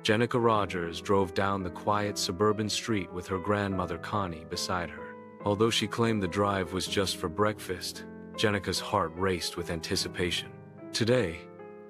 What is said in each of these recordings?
Jenica Rogers drove down the quiet suburban street with her grandmother Connie beside her. Although she claimed the drive was just for breakfast, Jenica's heart raced with anticipation. Today,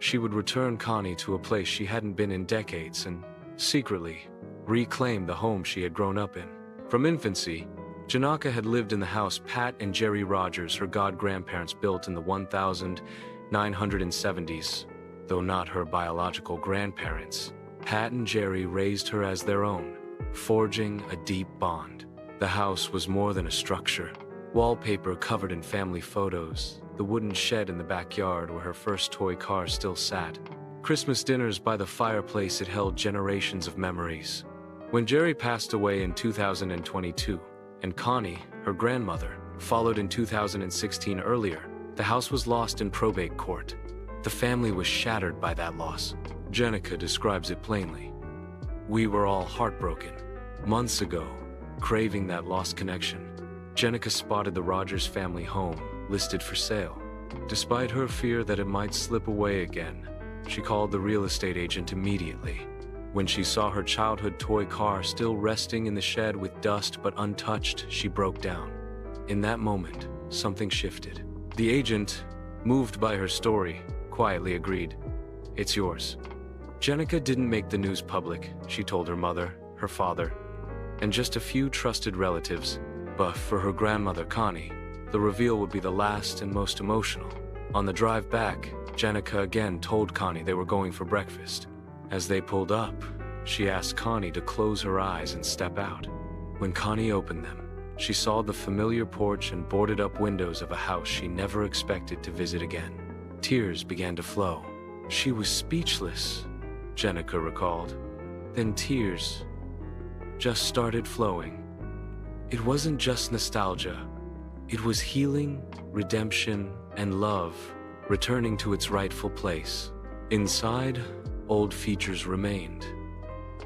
she would return Connie to a place she hadn't been in decades and, secretly, reclaim the home she had grown up in. From infancy, Jenica had lived in the house Pat and Jerry Rogers, her god-grandparents, built in the 1970s. Though not her biological grandparents, Pat and Jerry raised her as their own, forging a deep bond. The house was more than a structure. Wallpaper covered in family photos, the wooden shed in the backyard where her first toy car still sat, Christmas dinners by the fireplace, it held generations of memories. When Jerry passed away in 2022, and Connie, her grandmother, followed in 2016 earlier, the house was lost in probate court. The family was shattered by that loss. Jenica describes it plainly. "We were all heartbroken. Months ago, craving that lost connection, Jenica spotted the Rogers family home, listed for sale. Despite her fear that it might slip away again, she called the real estate agent immediately. When she saw her childhood toy car still resting in the shed with dust but untouched, she broke down. In that moment, something shifted. The agent, moved by her story, quietly agreed, "It's yours." Jenica didn't make the news public, she told her mother, her father, and just a few trusted relatives. But for her grandmother Connie, the reveal would be the last and most emotional. On the drive back, Jenica again told Connie they were going for breakfast. As they pulled up, she asked Connie to close her eyes and step out. When Connie opened them, she saw the familiar porch and boarded-up windows of a house she never expected to visit again. Tears began to flow. She was speechless, Jenica recalled. Then tears just started flowing. It wasn't just nostalgia. It was healing, redemption, and love returning to its rightful place. Inside, old features remained.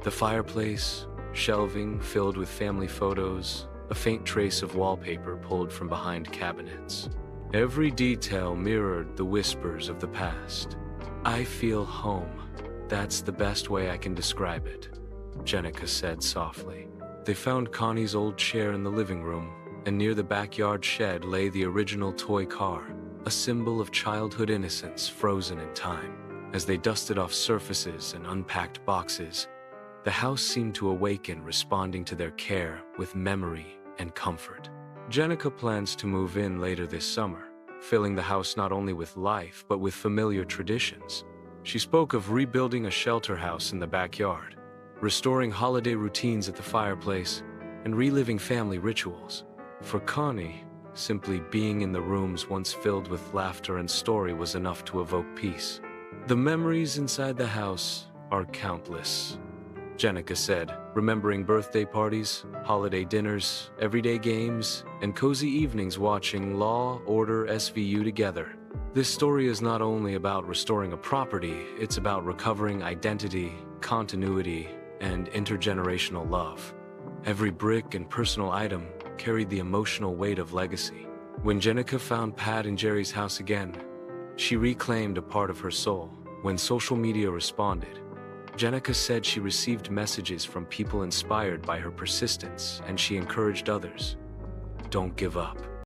The fireplace, shelving filled with family photos, a faint trace of wallpaper pulled from behind cabinets. Every detail mirrored the whispers of the past. "I feel home. That's the best way I can describe it," Jenica said softly. They found Connie's old chair in the living room, and near the backyard shed lay the original toy car, a symbol of childhood innocence frozen in time. As they dusted off surfaces and unpacked boxes, the house seemed to awaken, responding to their care with memory and comfort. Jenica plans to move in later this summer, filling the house not only with life but with familiar traditions. She spoke of rebuilding a shelter house in the backyard, restoring holiday routines at the fireplace, and reliving family rituals. For Connie, simply being in the rooms once filled with laughter and story was enough to evoke peace. "The memories inside the house are countless," Jenica said, remembering birthday parties, holiday dinners, everyday games, and cozy evenings watching Law Order SVU together. This story is not only about restoring a property, it's about recovering identity, continuity, and intergenerational love. Every brick and personal item carried the emotional weight of legacy. When Jenica found Pat and Jerry's house again, she reclaimed a part of her soul. When social media responded, Jenica said she received messages from people inspired by her persistence, and she encouraged others. "Don't give up.